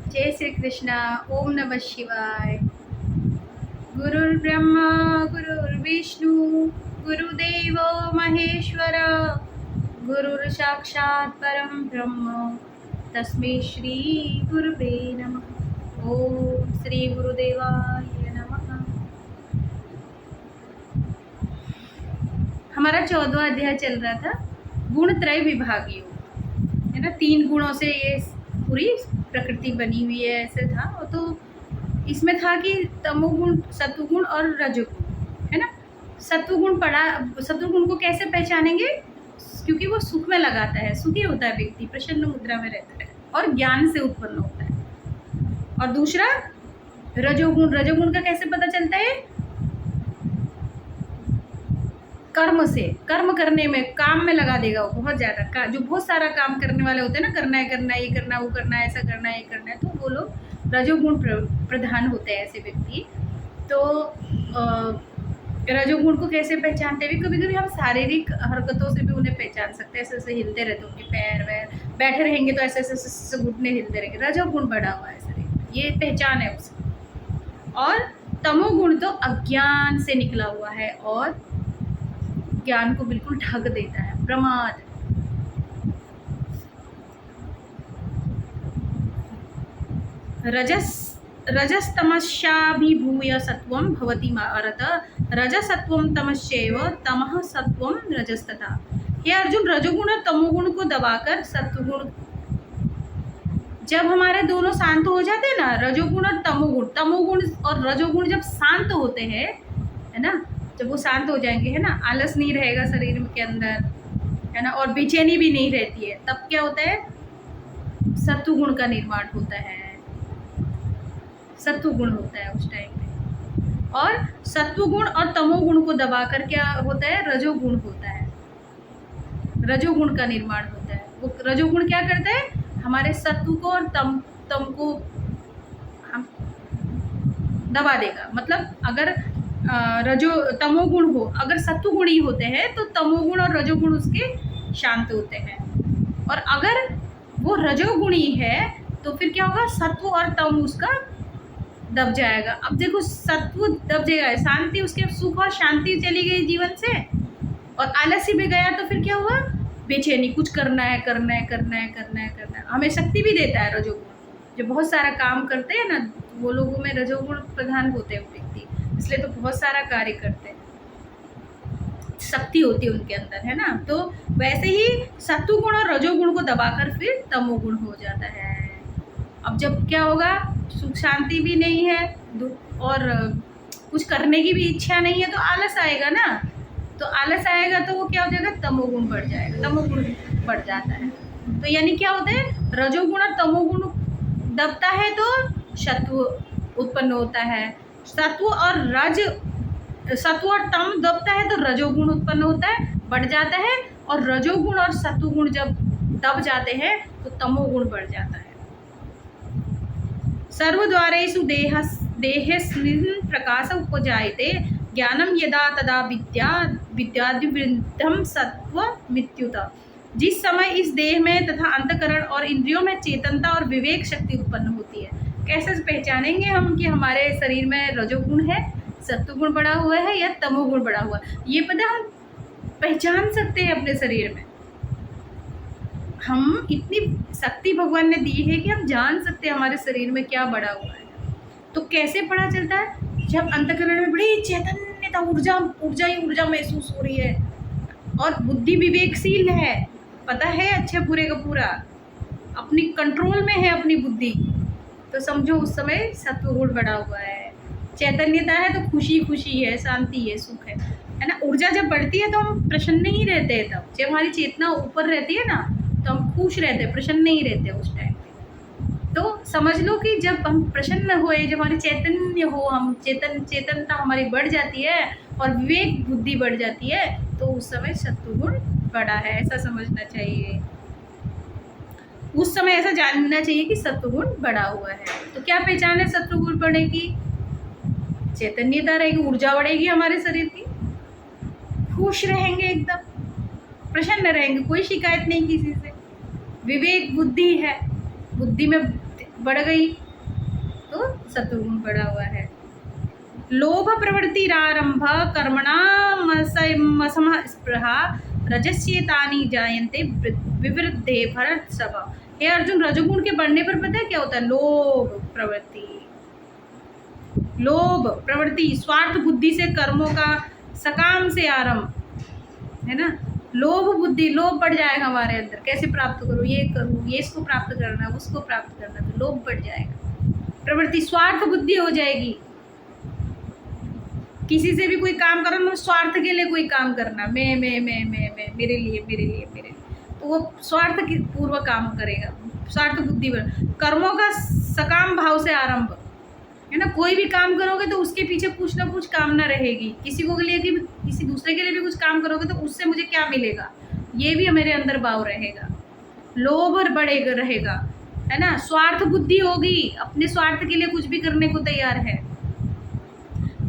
जय श्री कृष्णा। ओम नमः शिवाय। गुरुर्ब्रह्मा गुरुर्विष्णु गुरुदेव महेश्वर, गुरुर्साक्षात् परम ब्रह्म तस्मै श्री गुरुवे नमः। ओम श्री गुरुदेवाय नमः। हमारा 14वां अध्याय चल रहा था, गुणत्रय विभाग योग, है ना। 3 गुणों से ये पूरी प्रकृति बनी हुई है, ऐसे था। और तो इसमें था कि तमोगुण, सत्वगुण और रजोगुण, है ना। सत्वगुण को कैसे पहचानेंगे? क्योंकि वो सुख में लगाता है, सुखी होता है व्यक्ति, प्रसन्न मुद्रा में रहता है और ज्ञान से उत्पन्न होता है। और दूसरा रजोगुण का कैसे पता चलता है? कर्म से, कर्म करने में, काम में लगा देगा वो बहुत ज़्यादा। जो बहुत सारा काम करने वाले होते हैं ना, करना है, ये करना है, वो करना है, ऐसा करना है, ये करना है, तो वो लोग रजोगुण प्रधान होते हैं, ऐसे व्यक्ति। तो रजोगुण को कैसे पहचानते हैं? कभी कभी हम शारीरिक हरकतों से भी उन्हें पहचान सकते हैं। ऐसे ऐसे हिलते रहते होंगे पैर वैर, बैठे रहेंगे तो ऐसे ऐसे घुटने हिलते रहेंगे, रजोगुण बढ़ा हुआ है शरीर, ये पहचान है उसकी। और तमोगुण तो अज्ञान से निकला हुआ है और ज्ञान को बिल्कुल ढक देता है, प्रमाद। रजस्तमस्याभिभूय सत्वं भवति भारत, रजसत्वं तमश्चैव तमः सत्वं रजस्तथा। हे अर्जुन, रजोगुण और तमोगुण को दबाकर सत्वगुण, जब हमारे दोनों शांत हो जाते हैं ना, रजोगुण और तमोगुण और रजोगुण जब शांत होते हैं, है ना, जब वो शांत हो जाएंगे, है ना, आलस नहीं रहेगा शरीर के अंदर, है ना, और बेचैनी भी नहीं रहती है, तब क्या होता है? सत्वगुण का निर्माण होता है, सत्वगुण होता है उस टाइम पे। और सत्वगुण और तमोगुण को दबाकर क्या होता है? रजोगुण होता है, रजोगुण का निर्माण होता है। वो रजोगुण क्या करता है? हमारे सत्व को और तम को हम दबा देगा। मतलब अगर तमोगुण हो, अगर सत्वगुणी होते हैं तो तमोगुण और रजोगुण उसके शांत होते हैं। और अगर वो रजोगुणी है तो फिर क्या होगा? सत्व और तम उसका दब जाएगा। अब देखो, सत्व दब जाएगा, शांति, उसके सुख और शांति चली गई जीवन से, और आलस्य में गया तो फिर क्या हुआ? बेचैनी, कुछ करना है, हमें शक्ति भी देता है रजोगुण। जो बहुत सारा काम करते हैं ना, वो लोगों में रजोगुण प्रधान होते हैं व्यक्ति, इसलिए तो बहुत सारा कार्य करते हैं, शक्ति होती है उनके अंदर, है ना। तो वैसे ही सत्वगुण और रजोगुण को दबाकर फिर तमोगुण हो जाता है। अब जब क्या होगा? सुख शांति भी नहीं है और कुछ करने की भी इच्छा नहीं है, तो आलस आएगा ना। तो आलस आएगा तो वो क्या हो जाएगा? तमोगुण बढ़ जाएगा, तमोगुण बढ़ जाता है। तो यानी क्या होता है? रजोगुण और तमोगुण दबता है तो सत्व उत्पन्न होता है, सत्व और तम दबता है तो रजोगुण उत्पन्न होता है, बढ़ जाता है। और रजोगुण और सत्वगुण जब दब जाते हैं तो तमोगुण बढ़ जाता है। सर्वद्वारेषु देहेस्मिन् प्रकाश उपजायते, ज्ञानम यदा तदा विद्याद्विवृद्धं सत्त्वमित्युत। जिस समय इस देह में तथा अंतकरण और इंद्रियों में चेतनता और विवेक शक्ति उत्पन्न होती है। कैसे पहचानेंगे हम कि हमारे शरीर में रजोगुण है, सत्वगुण बढ़ा हुआ है या तमोगुण बढ़ा हुआ है? ये पता हम पहचान सकते हैं अपने शरीर में। हम इतनी शक्ति भगवान ने दी है कि हम जान सकते हैं हमारे शरीर में क्या बढ़ा हुआ है। तो कैसे पता चलता है? जब अंतकरण में बड़ी चैतन्यता, ऊर्जा महसूस हो रही है और बुद्धि विवेकशील है, पता है अच्छे बुरे का पूरा, अपनी कंट्रोल में है अपनी बुद्धि, तो समझो उस समय सत्वगुण बढ़ा हुआ है। चैतन्यता है तो खुशी है, शांति है, सुख है ना। ऊर्जा जब बढ़ती है तो हम प्रसन्न ही रहते हैं। तब जब हमारी चेतना ऊपर रहती है ना, तो हम खुश रहते हैं, प्रसन्न नहीं रहते उस टाइम पे। तो समझ लो कि जब हम प्रसन्न हुए, जब हमारी चैतन्य हो, हम चेतनता हमारी बढ़ जाती है और विवेक बुद्धि बढ़ जाती है, तो उस समय सत्वगुण बढ़ा है, ऐसा समझना चाहिए। उस समय ऐसा जानना चाहिए कि सत्वगुण बढ़ा हुआ है। तो क्या पहचान है सत्वगुण बढ़ने की? चैतन्यता रहेगी, ऊर्जा बढ़ेगी हमारे शरीर की, खुश रहेंगे, एकदम प्रसन्न रहेंगे, कोई शिकायत नहीं किसी से, विवेक बुद्धि है, बुद्धि में बढ़ गई तो सत्वगुण बढ़ा हुआ है। लोभ प्रवृत्तिरारंभ कर्मणामसमः स्पृहा रजस्येतानि जायन्ते विवृद्धे भरतर्षभ। हे अर्जुन, रजोगुण के बढ़ने पर पता है क्या होता है? लोभ प्रवृत्ति स्वार्थ बुद्धि से कर्मों का सकाम से आरंभ, है ना। लोभ बुद्धि, लोभ बढ़ जाएगा हमारे अंदर, कैसे प्राप्त करूँ, ये करूँ, ये इसको प्राप्त करना है, उसको प्राप्त करना, तो लोभ बढ़ जाएगा। प्रवृत्ति स्वार्थ बुद्धि हो जाएगी, किसी से भी कोई काम करो ना, स्वार्थ के लिए कोई काम करना, मैं मेरे लिए, तो वो स्वार्थ पूर्वक काम करेगा, स्वार्थ बुद्धि। कर्मों का सकाम भाव से आरंभ, है ना। कोई भी काम करोगे तो उसके पीछे कुछ ना कुछ कामना रहेगी, किसी को के लिए कि किसी दूसरे के लिए भी कुछ काम करोगे तो उससे मुझे क्या मिलेगा, ये भी मेरे अंदर भाव रहेगा। लोभ बढ़ेगा रहेगा, है ना। स्वार्थ बुद्धि होगी, अपने स्वार्थ के लिए कुछ भी करने को तैयार है।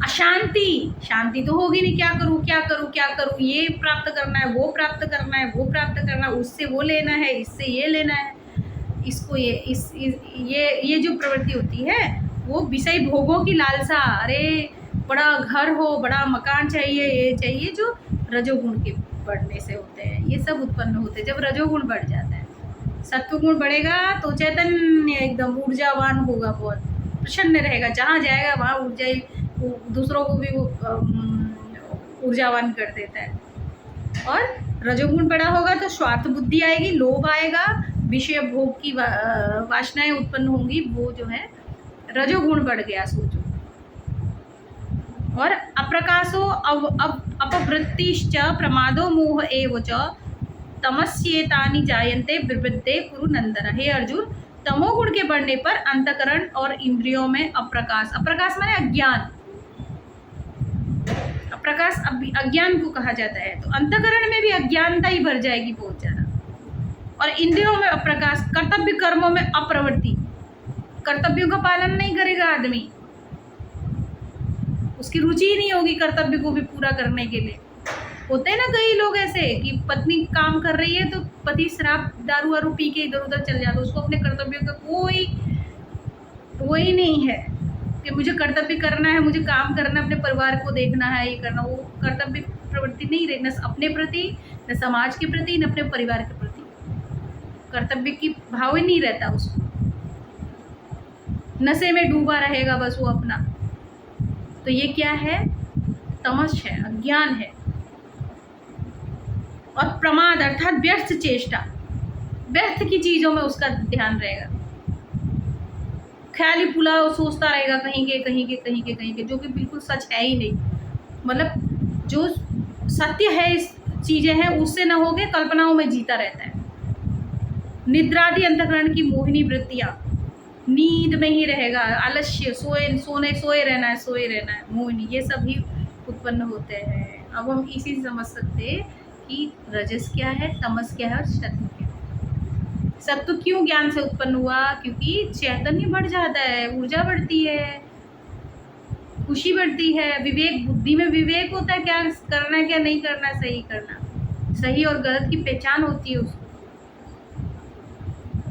अशांति, शांति तो होगी नहीं, क्या करूँ, ये प्राप्त करना है, वो प्राप्त करना है, वो प्राप्त करना है, उससे वो लेना है, इससे ये लेना है, इसको ये जो प्रवृत्ति होती है वो विषय भोगों की लालसा। अरे बड़ा घर हो, बड़ा मकान चाहिए, ये चाहिए, जो रजोगुण के बढ़ने से होते हैं, ये सब उत्पन्न होते हैं जब रजोगुण बढ़ जाता है। सत्वगुण बढ़ेगा तो चैतन्य एकदम ऊर्जावान होगा, बहुत प्रसन्न रहेगा, जहाँ जाएगा वहाँ ऊर्जा, दूसरों को भी ऊर्जावान कर देता है। और रजोगुण बड़ा होगा तो स्वार्थ बुद्धि आएगी, लोभ आएगा, विषय भोग की वासनाएं उत्पन्न होंगी, वो जो है रजोगुण बढ़ गया, सोचो। और अप्रकाशो अपवृत्तिश्च प्रमादो मोह एव च तमस्येतानि जायन्ते विवृद्धे कुरु नंदन। हे अर्जुन, तमोगुण के बढ़ने पर अंतकरण और इंद्रियों में अप्रकाश, अप्रकाश माने अज्ञान, अप्रकाश अज्ञान को कहा जाता है, तो अंतकरण में भी अज्ञानता ही भर जाएगी बहुत ज्यादा। और इंद्रियों में अप्रकाश, कर्तव्य कर्मों में अप्रवृत्ति, कर्तव्यों का पालन नहीं करेगा आदमी, उसकी रुचि ही नहीं होगी कर्तव्य को भी पूरा करने के लिए। होते हैं ना कई लोग ऐसे कि पत्नी काम कर रही है तो पति शराब दारू वारू पी के इधर उधर चल जाता, उसको अपने कर्तव्यों का कोई वही नहीं है कि मुझे कर्तव्य करना है, मुझे काम करना, अपने परिवार को देखना है, ये करना, वो कर्तव्य प्रवृत्ति नहीं रही, न अपने प्रति, न समाज के प्रति, न अपने परिवार के प्रति, कर्तव्य की भाव ही नहीं रहता उसको, नशे में डूबा रहेगा बस वो अपना। तो ये क्या है? तमस है, अज्ञान है। और प्रमाद अर्थात व्यर्थ चेष्टा, व्यर्थ की चीजों में उसका ध्यान रहेगा, ख्याली पुलाव सोचता रहेगा कहीं के, जो कि बिल्कुल सच है ही नहीं। मतलब जो सत्य है, इस चीजें हैं उससे न होके कल्पनाओं में जीता रहता है। निद्रादि अंतःकरण की मोहिनी वृत्तियां, नींद में ही रहेगा, आलस्य, सोए रहना है, मोहिनी, ये सभी उत्पन्न होते हैं। अब हम इसी से समझ सकते हैं कि रजस क्या है, तमस क्या है और सत्व क्या है। सत्व क्यों ज्ञान से उत्पन्न हुआ? क्योंकि चैतन्य बढ़ जाता है, ऊर्जा बढ़ती है, खुशी बढ़ती है, विवेक, बुद्धि में विवेक होता है, क्या करना है क्या नहीं करना, सही करना, सही और गलत की पहचान होती है उसको।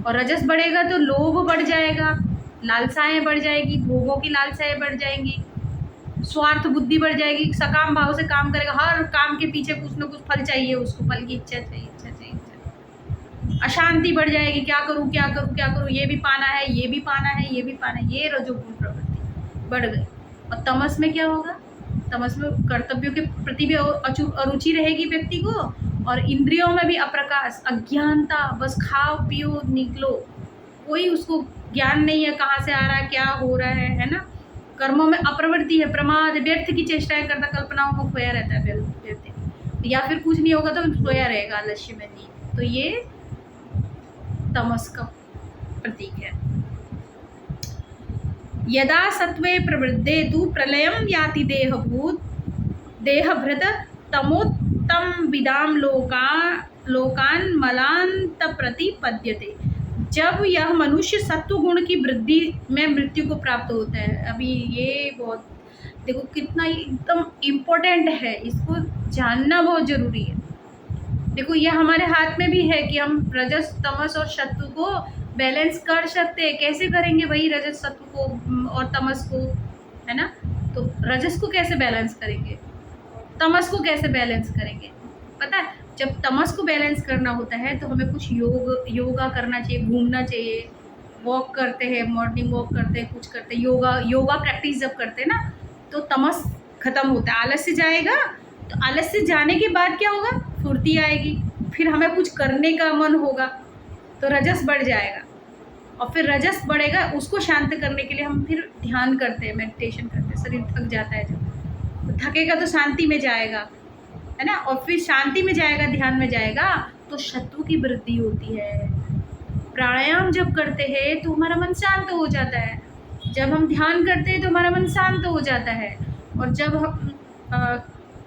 और रजस बढ़ेगा तो लोभ बढ़ जाएगा, लालसाएं बढ़ जाएगी, भोगों की लालसाएं बढ़ जाएंगी, स्वार्थ बुद्धि बढ़ जाएगी, सकाम भाव से काम करेगा, हर काम के पीछे कुछ न कुछ फल चाहिए उसको, फल की इच्छा चाहिए। अशांति बढ़ जाएगी, क्या करूं, ये भी पाना है, ये रजोगुण प्रवृत्ति बढ़ गई। और तमस में क्या होगा? तमस में कर्तव्यों के प्रति भी अरुचि रहेगी व्यक्ति को, और इंद्रियों में भी अप्रकाश, अज्ञानता, बस खाओ पियो निकलो, कोई उसको ज्ञान नहीं है कहाँ से आ रहा है, क्या हो रहा है ना। कर्मों में अप्रवृत्ति है, प्रमाद, व्यर्थ की चेष्टाएं करता, कल्पनाओं में खोया रहता है व्यक्ति, या फिर कुछ नहीं होगा तो सोया रहेगा आलस्य में, नहीं। तो ये तमस का प्रतीक है। यदा सत्वे प्रवृद्धे तु प्रलयं याति देहभृत तमोत्तम विदाम लोकान मलांत प्रतिपद्यते। जब यह मनुष्य सत्व गुण की वृद्धि में मृत्यु को प्राप्त होता है। अभी ये बहुत देखो कितना एकदम इम्पोर्टेंट है, इसको जानना बहुत ज़रूरी है। देखो ये हमारे हाथ में भी है कि हम रजस, तमस और सत्व को बैलेंस कर सकते हैं। कैसे करेंगे भाई रजस सत्व को और तमस को, है ना? तो रजस को कैसे बैलेंस करेंगे, तमस को कैसे बैलेंस करेंगे? पता है, जब तमस को बैलेंस करना होता है तो हमें कुछ योगा करना चाहिए, घूमना चाहिए, वॉक करते हैं, मॉर्निंग वॉक करते हैं, कुछ करते हैं, योगा प्रैक्टिस जब करते हैं ना तो तमस खत्म होता है, आलस्य जाएगा। तो आलस्य जाने के बाद क्या होगा, फुर्ती आएगी, फिर हमें कुछ करने का मन होगा, तो रजस बढ़ जाएगा। और फिर रजस बढ़ेगा, उसको शांत करने के लिए हम फिर ध्यान करते हैं, मेडिटेशन करते हैं। शरीर थक जाता है जब, तो थकेगा तो शांति में जाएगा, है ना? और फिर शांति में जाएगा, ध्यान में जाएगा, तो शत्रु की वृद्धि होती है। प्राणायाम जब करते हैं तो हमारा मन शांत हो जाता है, जब हम ध्यान करते हैं तो हमारा मन शांत हो जाता है, और जब हम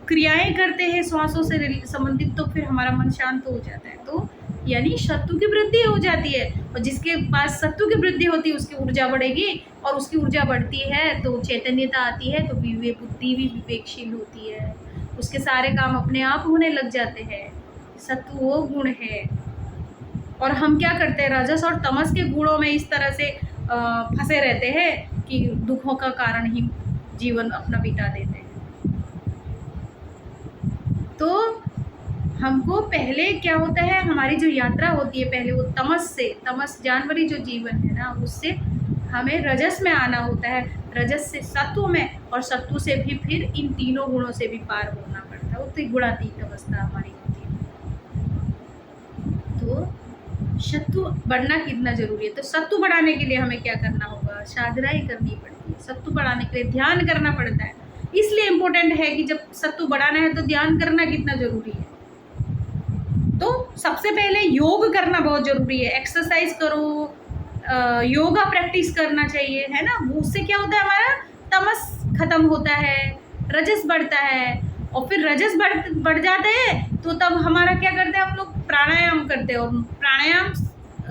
क्रियाएं करते हैं श्वासों से संबंधित तो फिर हमारा मन शांत हो जाता है। तो यानी शत्रु की वृद्धि हो जाती है, और जिसके पास शत्रु की वृद्धि होती है उसकी ऊर्जा बढ़ेगी, और उसकी ऊर्जा बढ़ती है तो चैतन्यता आती है, तो बुद्धि भी विवेकशील होती है, उसके सारे काम अपने आप होने लग जाते हैं। सत्व वो गुण है। और हम क्या करते हैं, रजस और तमस के गुणों में इस तरह से फंसे रहते हैं कि दुखों का कारण ही जीवन अपना बिता देते हैं। तो हमको पहले क्या होता है, हमारी जो यात्रा होती है पहले वो तमस जानवरी जो जीवन है ना, उससे हमें रजस में आना होता है, रजस से सत्व में, और सत्व से भी फिर इन तीनों गुणों से भी पार होना पड़ता है। वो त्रिगुणातीत अवस्था हमारी होती है। तो सत्व बढ़ना कितना जरूरी है, तो सत्व बढ़ाने के लिए हमें क्या करना होगा, साधनाएं करनी पड़ती है। सत्व बढ़ाने के लिए ध्यान करना पड़ता है, इसलिए इम्पोर्टेंट है कि जब सत्व बढ़ाना है तो ध्यान करना कितना जरूरी है। तो सबसे पहले योग करना बहुत जरूरी है, एक्सरसाइज करो, योगा प्रैक्टिस करना चाहिए, है ना? उससे क्या होता है, हमारा तमस खत्म होता है, रजस बढ़ता है, और फिर रजस बढ़ जाते हैं तो तब हमारा क्या करते हैं, हम लोग प्राणायाम करते हैं, और प्राणायाम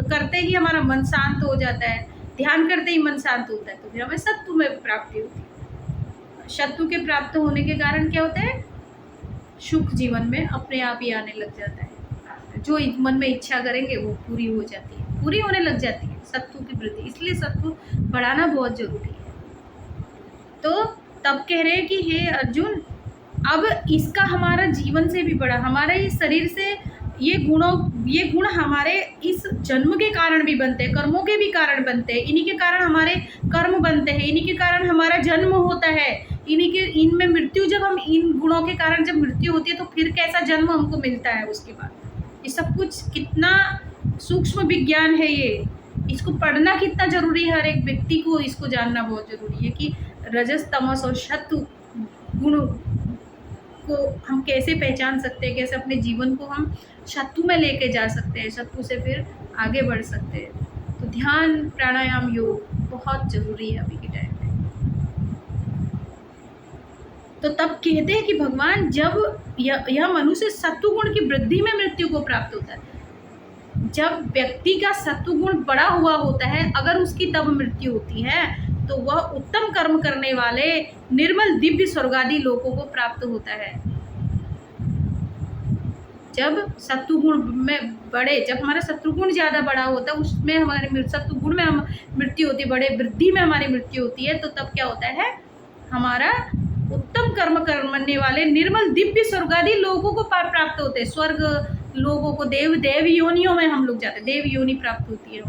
करते ही हमारा मन शांत हो जाता है, ध्यान करते ही मन शांत होता है, तो फिर हमें सत्व में प्राप्ति होती है। सत्व के प्राप्त होने के कारण क्या होता है, सुख जीवन में अपने आप ही आने लग जाता है, जो मन में इच्छा करेंगे वो पूरी हो जाती है, पूरी होने लग जाती है सत्व की वृद्धि। इसलिए सत्व बढ़ाना बहुत जरूरी है। तो तब कह रहे हैं कि हे अर्जुन, अब इसका हमारा जीवन से भी बड़ा, हमारे इस शरीर से ये गुण हमारे इस जन्म के कारण भी बनते हैं, कर्मों के भी कारण बनते हैं, इन्हीं के कारण हमारे कर्म बनते हैं, इन्हीं के कारण हमारा जन्म होता है, इनमें मृत्यु, जब हम इन गुणों के कारण जब मृत्यु होती है तो फिर कैसा जन्म हमको मिलता है उसके बाद। ये सब कुछ कितना सूक्ष्म विज्ञान है ये, इसको पढ़ना कितना जरूरी है, हर एक व्यक्ति को इसको जानना बहुत जरूरी है कि रजस तमस और सत्व गुण को हम कैसे पहचान सकते हैं, कैसे अपने जीवन को हम सत्व में लेके जा सकते हैं, सत्व से फिर आगे बढ़ सकते हैं। तो ध्यान, प्राणायाम, योग बहुत जरूरी है अभी के टाइम में। तो तब कहते हैं कि भगवान, जब यह मनुष्य सत्व गुण की वृद्धि में मृत्यु को प्राप्त होता है, जब व्यक्ति का सत्व गुण बड़ा हुआ होता है, अगर उसकी तब मृत्यु होती है तो वह उत्तम कर्म करने वाले निर्मल दिव्य स्वर्गादि लोकों को प्राप्त होता है। जब सत्व गुण में बड़े, जब हमारा सत्व गुण ज़्यादा बड़ा होता है, उसमें हमारे सत्व गुण में हम मृत्यु होती है, बड़े वृद्धि में हमारी मृत्यु होती है, तो तब क्या होता है, हमारा उत्तम कर्म करने वाले निर्मल दिव्य स्वर्गादि लोगों को प्राप्त होते हैं। स्वर्ग लोगों को, देव योनियों में हम लोग जाते हैं, देव योनि प्राप्त होती है,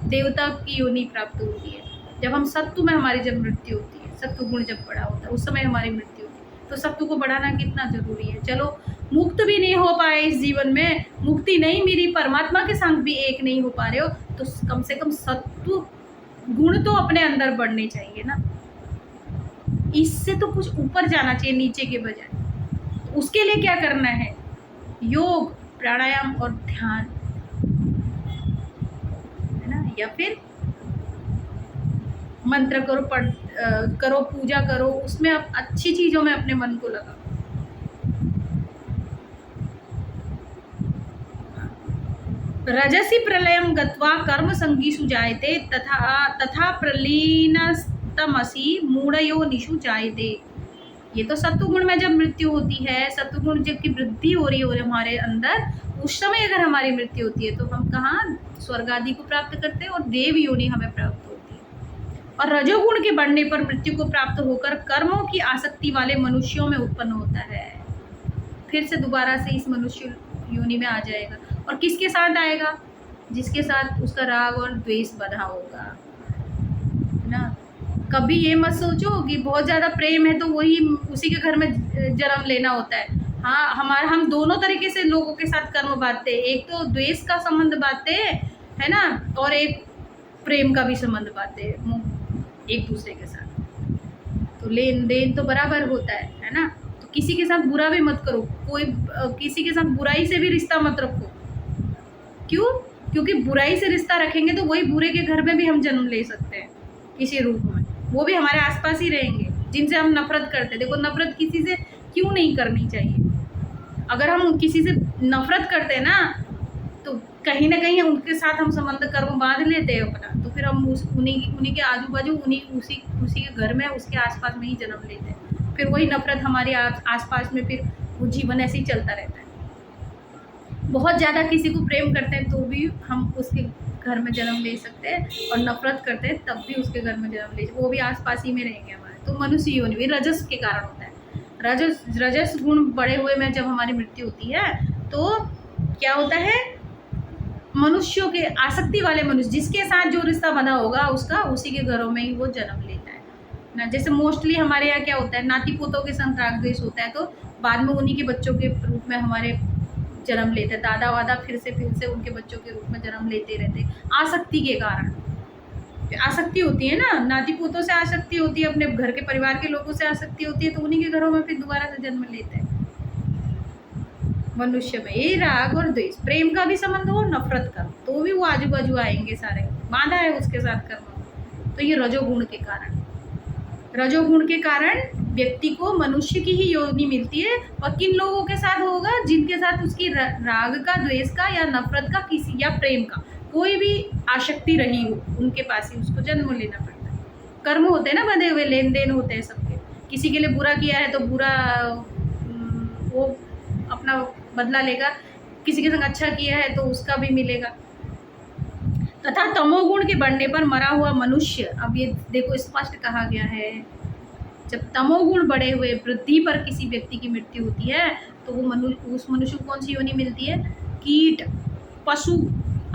देवता की योनि प्राप्त होती है। जब हम सत्व में हमारी जब मृत्यु होती है, सत्व गुण जब बड़ा होता है, उस समय हमारी मृत्यु होती है। तो सत्व को बढ़ाना कितना जरूरी है। चलो मुक्त भी नहीं हो पाए इस जीवन में, मुक्ति नहीं मिली, परमात्मा के संग भी एक नहीं हो पा रहे हो, तो कम से कम सत्व गुण तो अपने अंदर बढ़ने चाहिए ना। इससे तो कुछ ऊपर जाना चाहिए नीचे के बजाय। उसके लिए क्या करना है, योग, प्राणायाम और ध्यान, है ना, या फिर मंत्र करो, करो, पूजा करो, उसमें आप अच्छी चीजों में अपने मन को लगाओ। रजसी प्रलयम गत्वा कर्म संगीषु जायते तथा प्रलीनस्तमसी मूढ़यो निषु जायते। ये तो सत्व गुण में जब मृत्यु होती है, सत्व गुण जब की वृद्धि हो रही है हमारे अंदर, उस समय अगर हमारी मृत्यु होती है तो हम कहाँ स्वर्ग आदि को प्राप्त करते हैं और देव योनि हमें प्राप्त होती है। और रजोगुण के बढ़ने पर मृत्यु को प्राप्त होकर कर्मों की आसक्ति वाले मनुष्यों में उत्पन्न होता है। फिर से दोबारा से इस मनुष्य योनि में आ जाएगा। और किसके साथ आएगा? जिसके साथ उसका राग और द्वेष बधा होगा, है ना। कभी ये मत सोचो कि बहुत ज़्यादा प्रेम है तो वही उसी के घर में जन्म लेना होता है। हाँ, हम दोनों तरीके से लोगों के साथ कर्म बांधते हैं। एक तो द्वेष का संबंध बांधते हैं, है ना, और एक प्रेम का भी संबंध बांधते हैं एक दूसरे के साथ। तो लेन देन तो बराबर होता है ना। तो किसी के साथ बुरा भी मत करो, कोई किसी के साथ बुराई से भी रिश्ता मत रखो। क्यों? क्योंकि बुराई से रिश्ता रखेंगे तो वही बुरे के घर में भी हम जन्म ले सकते हैं किसी रूप में। वो भी हमारे आसपास ही रहेंगे जिनसे हम नफरत करते हैं। देखो, नफरत किसी से क्यों नहीं करनी चाहिए? अगर हम किसी से नफरत करते हैं ना तो कहीं ना कहीं उनके साथ हम संबंध कर्म बांध लेते हैं अपना, तो फिर हम उन्हीं के आजू बाजू उसी के घर में उसके आसपास में ही जन्म लेते हैं। फिर वही नफरत हमारे आसपास में, फिर वो जीवन ऐसे ही चलता रहता है। बहुत ज़्यादा किसी को प्रेम करते हैं तो भी हम उसके घर में जन्म ले सकते हैं, और नफरत करते हैं तब भी उसके घर में जन्म ले, वो भी आसपास ही में रहेंगे हमारे। तो मनुष्य योनि भी रजस के कारण होता है। रजस गुण बढ़े हुए में जब हमारी मृत्यु होती है तो क्या होता है? मनुष्यों के आसक्ति वाले मनुष्य, जिसके साथ जो रिश्ता बंधा होगा उसका, उसी के घरों में ही वो जन्म लेता है ना। जैसे मोस्टली हमारे यहाँ क्या होता है, नाती पोतों के संग राग द्वेष होता है तो बाद में उन्हीं के बच्चों के रूप में हमारे जन्म लेते हैं। दादा वादा फिर से उनके बच्चों के रूप में जन्म लेते रहते, आसक्ति के कारण। आसक्ति होती है ना, नाती पोतों से आसक्ति होती है, अपने घर के परिवार के लोगों से आसक्ति होती है, तो उन्हीं के घरों में फिर दोबारा से जन्म लेते हैं। मनुष्य में ये राग और द्वेष, प्रेम का भी संबंध हो, नफरत का, तो भी वो आजू बाजू आएंगे सारे, बांधा है उसके साथ कर्म। तो ये रजोगुण के कारण, रजोगुण के कारण व्यक्ति को मनुष्य की ही योनि मिलती है। और किन लोगों के साथ होगा? जिनके साथ उसकी राग का, द्वेष का या नफरत का, किसी या प्रेम का कोई भी आसक्ति रही हो, उनके पास ही उसको जन्म लेना पड़ता है। कर्म होते हैं ना बंधे हुए, लेन देन होते हैं सबके। किसी के लिए बुरा किया है तो बुरा वो अपना बदला लेगा, किसी के संग अच्छा किया है तो उसका भी मिलेगा। तथा तमोगुण के बढ़ने पर मरा हुआ मनुष्य, अब ये देखो स्पष्ट कहा गया है, जब तमोगुण बढ़े हुए वृद्धि पर किसी व्यक्ति की मृत्यु होती है तो वो उस मनुष्य को कौन सी योनि मिलती है? कीट, पशु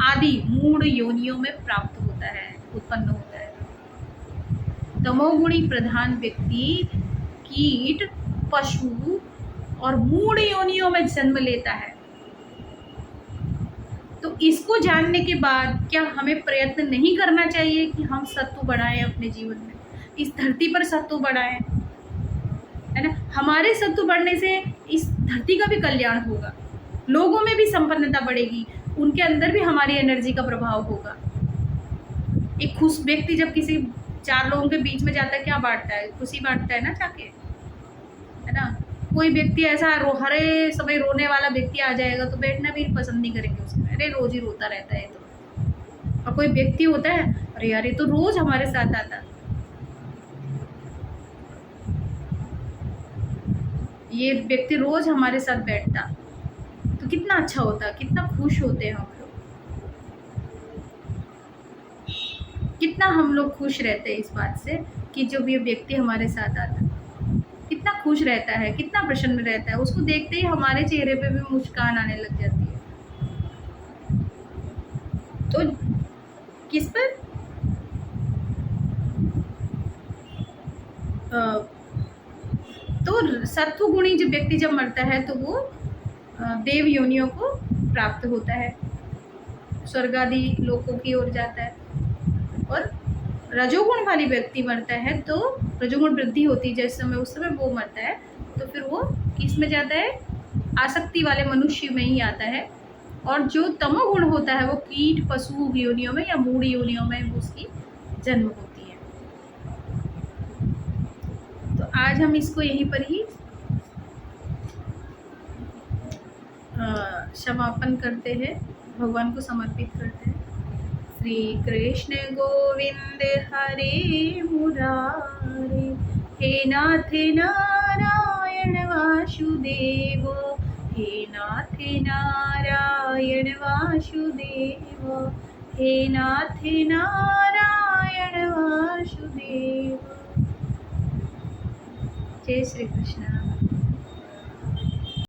आदि मूढ़ योनियों में प्राप्त होता है, उत्पन्न होता है। तमोगुणी प्रधान व्यक्ति कीट, पशु और मूढ़ योनियों में जन्म लेता है। तो इसको जानने के बाद क्या हमें प्रयत्न नहीं करना चाहिए कि हम सत्व बढ़ाएं अपने जीवन में, इस धरती पर सत्व बढ़ाएं, है ना। हमारे सत्व बढ़ने से इस धरती का भी कल्याण होगा, लोगों में भी संपन्नता बढ़ेगी, उनके अंदर भी हमारी एनर्जी का प्रभाव होगा। एक खुश व्यक्ति जब किसी 4 लोगों के बीच में जाता है, क्या बांटता है? खुशी बांटता है ना जाके, है ना। कोई व्यक्ति ऐसा हरे समय रोने वाला व्यक्ति आ जाएगा तो बैठना भी पसंद नहीं करेंगे उसमें, अरे रोज ही रोता रहता है तो। और कोई व्यक्ति होता है, अरे यार ये तो रोज हमारे साथ आता, ये व्यक्ति रोज हमारे साथ बैठता, तो कितना अच्छा होता, कितना खुश होते हैं हम लोग, कितना हम लोग खुश रहते हैं इस बात से कि जब ये व्यक्ति हमारे साथ आता, कितना खुश रहता है, कितना प्रसन्न रहता है। उसको देखते ही हमारे चेहरे पे भी मुस्कान आने लग जाती है। तो किस पर? तो सत्वगुणी जब व्यक्ति जब मरता है तो वो देव योनियों को प्राप्त होता है, स्वर्ग आदि लोकों की ओर जाता है। और रजोगुण वाली व्यक्ति मरता है तो रजोगुण वृद्धि होती है जिस समय, उस समय वो मरता है तो फिर वो किस में जाता है? आसक्ति वाले मनुष्य में ही आता है। और जो तमोगुण होता है वो कीट, पशु योनियों में या मूढ़ योनियों में उसकी जन्म होती है। तो आज हम इसको यहीं पर ही समापन करते हैं, भगवान को समर्पित करते हैं। श्री कृष्ण गोविंद हरे मुरारे, हे नाथ नारायण वासुदेव, हे नाथ नारायण वासुदेव, हे नाथ नारायण वासुदेव। जय श्री कृष्ण।